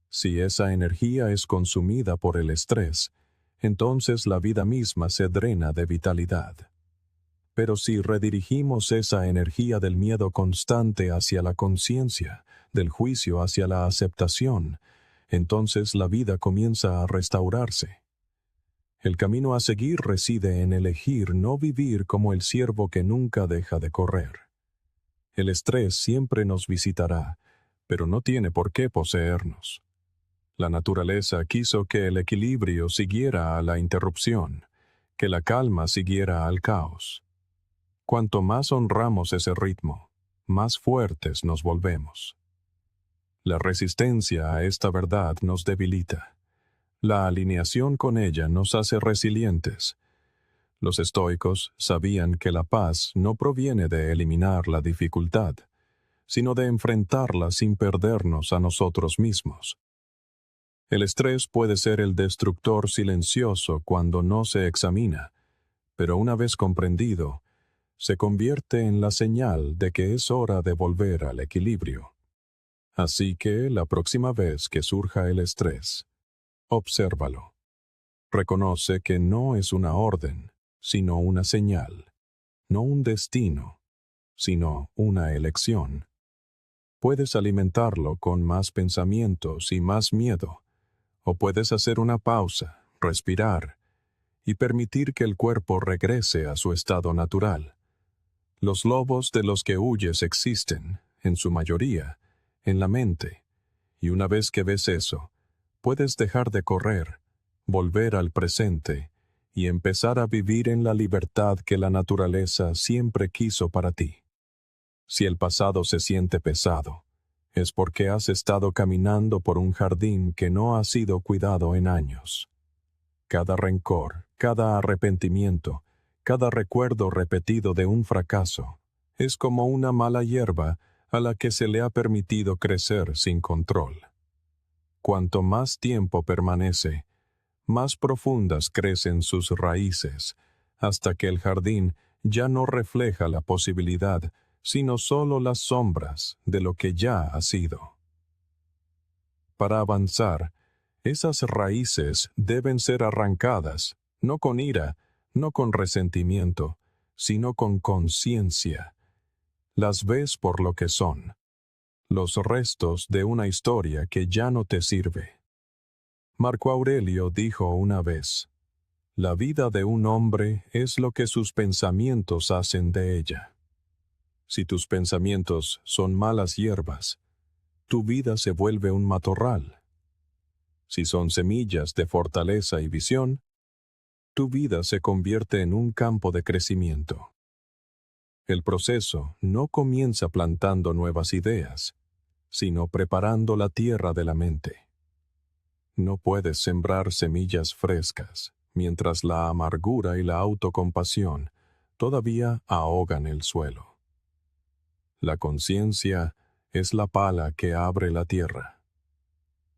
Si esa energía es consumida por el estrés, entonces la vida misma se drena de vitalidad. Pero si redirigimos esa energía del miedo constante hacia la conciencia, del juicio hacia la aceptación, entonces la vida comienza a restaurarse. El camino a seguir reside en elegir no vivir como el ciervo que nunca deja de correr. El estrés siempre nos visitará, pero no tiene por qué poseernos. La naturaleza quiso que el equilibrio siguiera a la interrupción, que la calma siguiera al caos. Cuanto más honramos ese ritmo, más fuertes nos volvemos. La resistencia a esta verdad nos debilita. La alineación con ella nos hace resilientes. Los estoicos sabían que la paz no proviene de eliminar la dificultad, sino de enfrentarla sin perdernos a nosotros mismos. El estrés puede ser el destructor silencioso cuando no se examina, pero una vez comprendido, se convierte en la señal de que es hora de volver al equilibrio. Así que la próxima vez que surja el estrés, obsérvalo. Reconoce que no es una orden, sino una señal, no un destino, sino una elección. Puedes alimentarlo con más pensamientos y más miedo, o puedes hacer una pausa, respirar, y permitir que el cuerpo regrese a su estado natural. Los lobos de los que huyes existen, en su mayoría, en la mente, y una vez que ves eso, puedes dejar de correr, volver al presente, y empezar a vivir en la libertad que la naturaleza siempre quiso para ti. Si el pasado se siente pesado, es porque has estado caminando por un jardín que no ha sido cuidado en años. Cada rencor, cada arrepentimiento, cada recuerdo repetido de un fracaso, es como una mala hierba a la que se le ha permitido crecer sin control. Cuanto más tiempo permanece, más profundas crecen sus raíces, hasta que el jardín ya no refleja la posibilidad, sino solo las sombras de lo que ya ha sido. Para avanzar, esas raíces deben ser arrancadas, no con ira, no con resentimiento, sino con conciencia. Las ves por lo que son, los restos de una historia que ya no te sirve. Marco Aurelio dijo una vez: la vida de un hombre es lo que sus pensamientos hacen de ella. Si tus pensamientos son malas hierbas, tu vida se vuelve un matorral. Si son semillas de fortaleza y visión, tu vida se convierte en un campo de crecimiento. El proceso no comienza plantando nuevas ideas, sino preparando la tierra de la mente. No puedes sembrar semillas frescas, mientras la amargura y la autocompasión todavía ahogan el suelo. La conciencia es la pala que abre la tierra.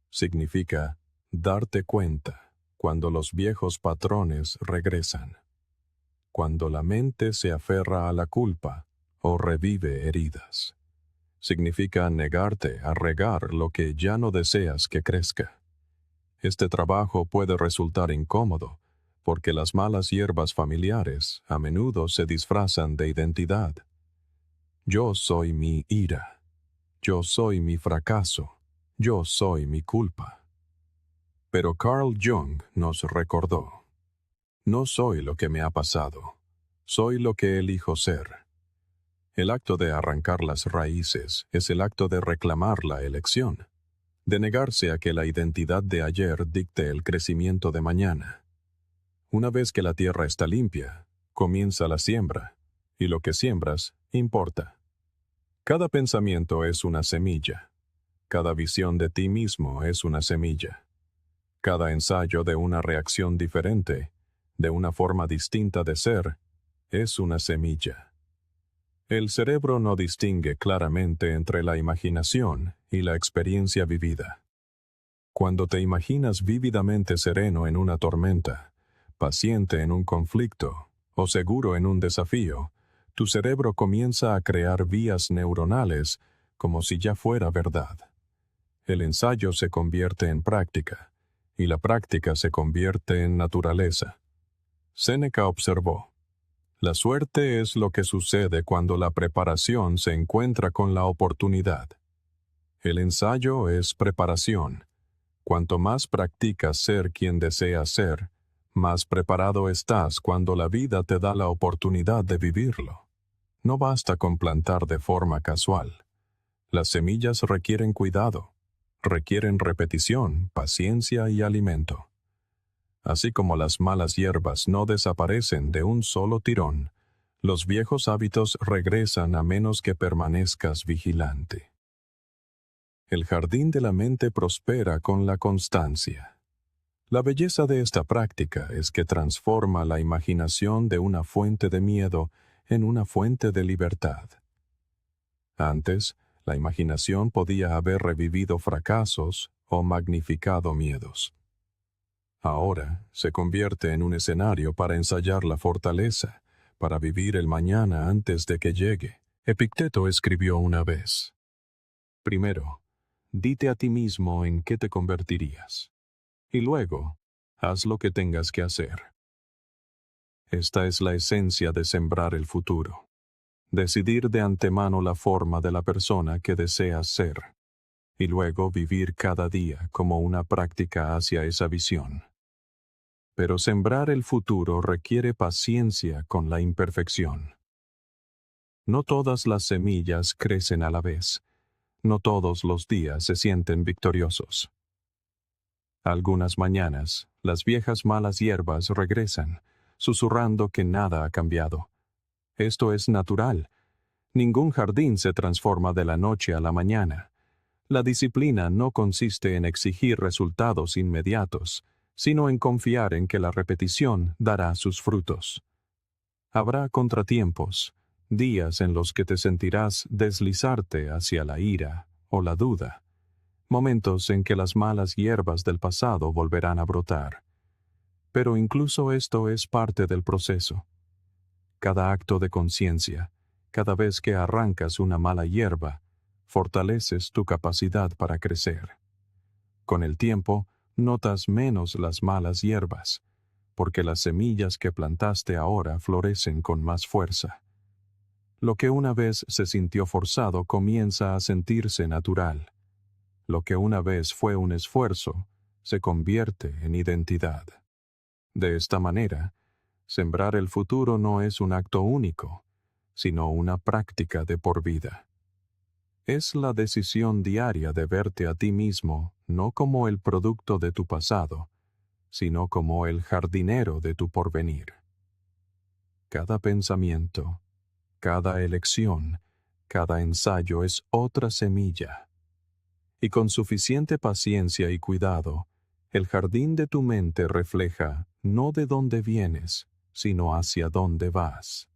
Significa darte cuenta cuando los viejos patrones regresan. cuando la mente se aferra a la culpa o revive heridas. Significa negarte a regar lo que ya no deseas que crezca. Este trabajo puede resultar incómodo, porque las malas hierbas familiares a menudo se disfrazan de identidad. Yo soy mi ira. Yo soy mi fracaso. Yo soy mi culpa. Pero Carl Jung nos recordó: no soy lo que me ha pasado, soy lo que elijo ser. El acto de arrancar las raíces es el acto de reclamar la elección, de negarse a que la identidad de ayer dicte el crecimiento de mañana. Una vez que la tierra está limpia, comienza la siembra, y lo que siembras importa. Cada pensamiento es una semilla. Cada visión de ti mismo es una semilla. Cada ensayo de una reacción diferente, de una forma distinta de ser, es una semilla. El cerebro no distingue claramente entre la imaginación y la experiencia vivida. Cuando te imaginas vívidamente sereno en una tormenta, paciente en un conflicto o seguro en un desafío, tu cerebro comienza a crear vías neuronales como si ya fuera verdad. El ensayo se convierte en práctica, y la práctica se convierte en naturaleza. Séneca observó: la suerte es lo que sucede cuando la preparación se encuentra con la oportunidad. El ensayo es preparación. Cuanto más practicas ser quien deseas ser, más preparado estás cuando la vida te da la oportunidad de vivirlo. No basta con plantar de forma casual. Las semillas requieren cuidado, requieren repetición, paciencia y alimento. Así como las malas hierbas no desaparecen de un solo tirón, los viejos hábitos regresan a menos que permanezcas vigilante. El jardín de la mente prospera con la constancia. La belleza de esta práctica es que transforma la imaginación de una fuente de miedo en una fuente de libertad. Antes, la imaginación podía haber revivido fracasos o magnificado miedos. Ahora se convierte en un escenario para ensayar la fortaleza, para vivir el mañana antes de que llegue. Epicteto escribió una vez: primero, dite a ti mismo en qué te convertirías, y luego, haz lo que tengas que hacer. Esta es la esencia de sembrar el futuro. Decidir de antemano la forma de la persona que deseas ser, y luego vivir cada día como una práctica hacia esa visión. Pero sembrar el futuro requiere paciencia con la imperfección. No todas las semillas crecen a la vez. No todos los días se sienten victoriosos. Algunas mañanas, las viejas malas hierbas regresan, susurrando que nada ha cambiado. Esto es natural. Ningún jardín se transforma de la noche a la mañana. La disciplina no consiste en exigir resultados inmediatos, sino en confiar en que la repetición dará sus frutos. Habrá contratiempos, días en los que te sentirás deslizarte hacia la ira o la duda, momentos en que las malas hierbas del pasado volverán a brotar. Pero incluso esto es parte del proceso. Cada acto de conciencia, cada vez que arrancas una mala hierba, fortaleces tu capacidad para crecer. Con el tiempo, notas menos las malas hierbas, porque las semillas que plantaste ahora florecen con más fuerza. Lo que una vez se sintió forzado comienza a sentirse natural. Lo que una vez fue un esfuerzo se convierte en identidad. De esta manera, sembrar el futuro no es un acto único, sino una práctica de por vida. Es la decisión diaria de verte a ti mismo no como el producto de tu pasado, sino como el jardinero de tu porvenir. Cada pensamiento, cada elección, cada ensayo es otra semilla. Y con suficiente paciencia y cuidado, el jardín de tu mente refleja no de dónde vienes, sino hacia dónde vas.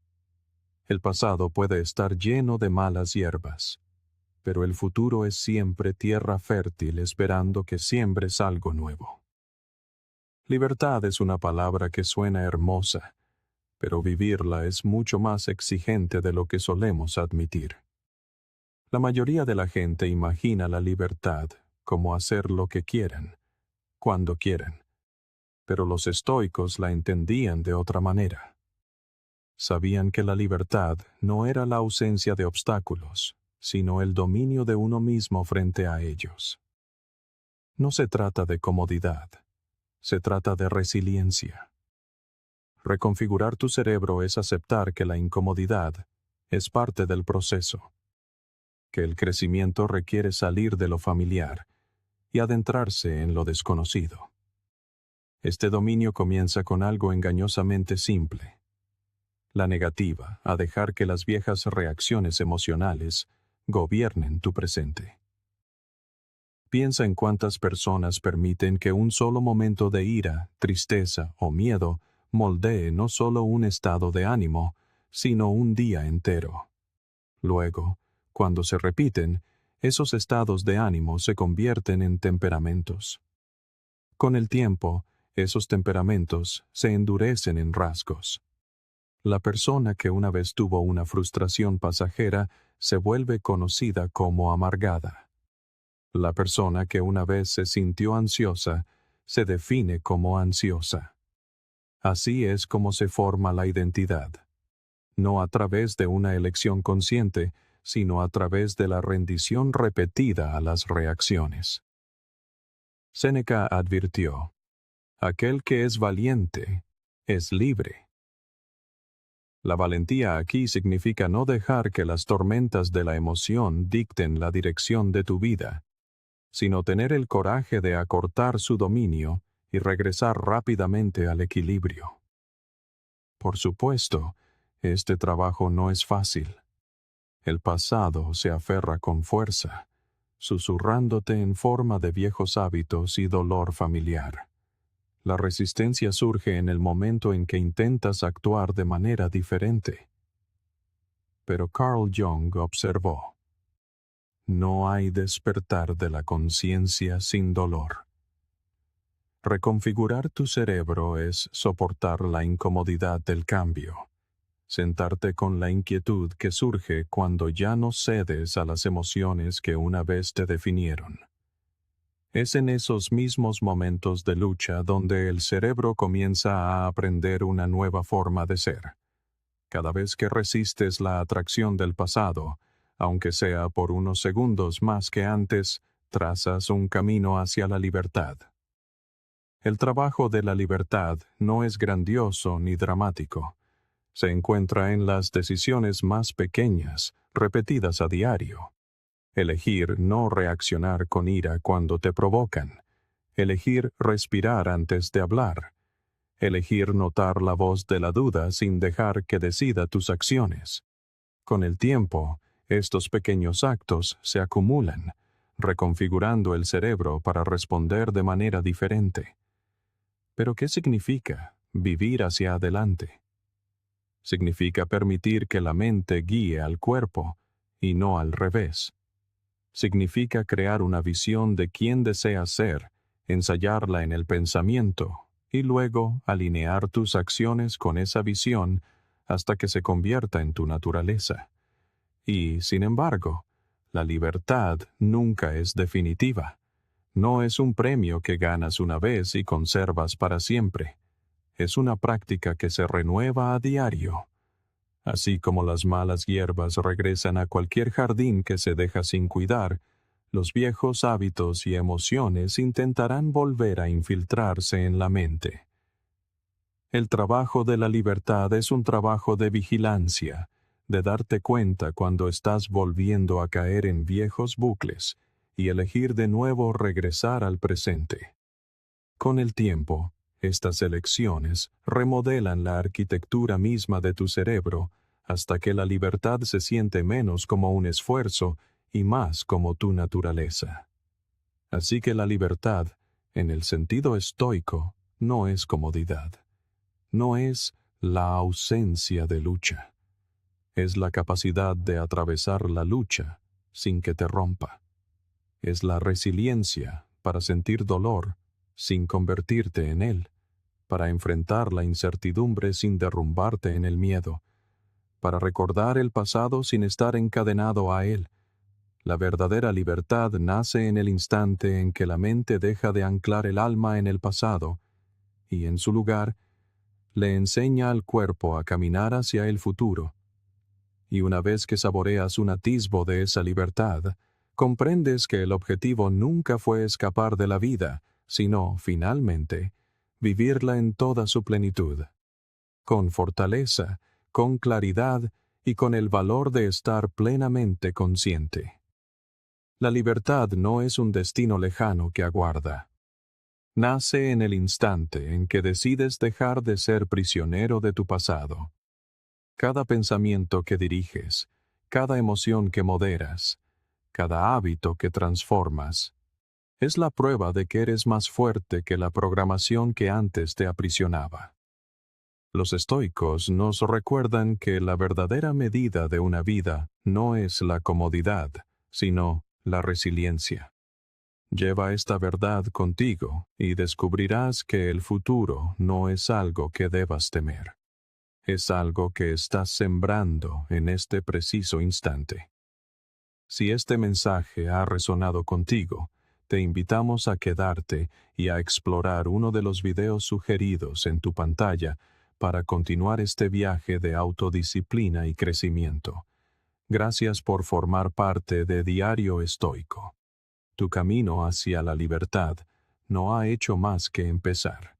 El pasado puede estar lleno de malas hierbas, pero el futuro es siempre tierra fértil esperando que siembres algo nuevo. Libertad es una palabra que suena hermosa, pero vivirla es mucho más exigente de lo que solemos admitir. La mayoría de la gente imagina la libertad como hacer lo que quieren, cuando quieren, pero los estoicos la entendían de otra manera. Sabían que la libertad no era la ausencia de obstáculos, sino el dominio de uno mismo frente a ellos. No se trata de comodidad, se trata de resiliencia. Reconfigurar tu cerebro es aceptar que la incomodidad es parte del proceso, que el crecimiento requiere salir de lo familiar y adentrarse en lo desconocido. Este dominio comienza con algo engañosamente simple: la negativa a dejar que las viejas reacciones emocionales gobiernen tu presente. Piensa en cuántas personas permiten que un solo momento de ira, tristeza o miedo moldee no solo un estado de ánimo, sino un día entero. Luego, cuando se repiten, esos estados de ánimo se convierten en temperamentos. Con el tiempo, esos temperamentos se endurecen en rasgos. La persona que una vez tuvo una frustración pasajera se vuelve conocida como amargada. La persona que una vez se sintió ansiosa se define como ansiosa. Así es como se forma la identidad. No a través de una elección consciente, sino a través de la rendición repetida a las reacciones. Séneca advirtió: aquel que es valiente es libre. La valentía aquí significa no dejar que las tormentas de la emoción dicten la dirección de tu vida, sino tener el coraje de acortar su dominio y regresar rápidamente al equilibrio. Por supuesto, este trabajo no es fácil. El pasado se aferra con fuerza, susurrándote en forma de viejos hábitos y dolor familiar. La resistencia surge en el momento en que intentas actuar de manera diferente. Pero Carl Jung observó: no hay despertar de la conciencia sin dolor. Reconfigurar tu cerebro es soportar la incomodidad del cambio, sentarte con la inquietud que surge cuando ya no cedes a las emociones que una vez te definieron. Es en esos mismos momentos de lucha donde el cerebro comienza a aprender una nueva forma de ser. Cada vez que resistes la atracción del pasado, aunque sea por unos segundos más que antes, trazas un camino hacia la libertad. El trabajo de la libertad no es grandioso ni dramático. Se encuentra en las decisiones más pequeñas, repetidas a diario. Elegir no reaccionar con ira cuando te provocan. Elegir respirar antes de hablar. Elegir notar la voz de la duda sin dejar que decida tus acciones. Con el tiempo, estos pequeños actos se acumulan, reconfigurando el cerebro para responder de manera diferente. ¿Pero qué significa vivir hacia adelante? Significa permitir que la mente guíe al cuerpo y no al revés. Significa crear una visión de quién deseas ser, ensayarla en el pensamiento y luego alinear tus acciones con esa visión hasta que se convierta en tu naturaleza. Y, sin embargo, la libertad nunca es definitiva. No es un premio que ganas una vez y conservas para siempre. Es una práctica que se renueva a diario. Así como las malas hierbas regresan a cualquier jardín que se deja sin cuidar, los viejos hábitos y emociones intentarán volver a infiltrarse en la mente. El trabajo de la libertad es un trabajo de vigilancia, de darte cuenta cuando estás volviendo a caer en viejos bucles y elegir de nuevo regresar al presente. Con el tiempo, estas elecciones remodelan la arquitectura misma de tu cerebro hasta que la libertad se siente menos como un esfuerzo y más como tu naturaleza. Así que la libertad, en el sentido estoico, no es comodidad. No es la ausencia de lucha. Es la capacidad de atravesar la lucha sin que te rompa. Es la resiliencia para sentir dolor sin convertirte en él. para enfrentar la incertidumbre sin derrumbarte en el miedo, para recordar el pasado sin estar encadenado a él. La verdadera libertad nace en el instante en que la mente deja de anclar el alma en el pasado y, en su lugar, le enseña al cuerpo a caminar hacia el futuro. Y una vez que saboreas un atisbo de esa libertad, comprendes que el objetivo nunca fue escapar de la vida, sino, finalmente, vivirla en toda su plenitud, con fortaleza, con claridad y con el valor de estar plenamente consciente. La libertad no es un destino lejano que aguarda. Nace en el instante en que decides dejar de ser prisionero de tu pasado. Cada pensamiento que diriges, cada emoción que moderas, cada hábito que transformas, es la prueba de que eres más fuerte que la programación que antes te aprisionaba. Los estoicos nos recuerdan que la verdadera medida de una vida no es la comodidad, sino la resiliencia. Lleva esta verdad contigo y descubrirás que el futuro no es algo que debas temer. Es algo que estás sembrando en este preciso instante. Si este mensaje ha resonado contigo, te invitamos a quedarte y a explorar uno de los videos sugeridos en tu pantalla para continuar este viaje de autodisciplina y crecimiento. Gracias por formar parte de Diario Estoico. Tu camino hacia la libertad no ha hecho más que empezar.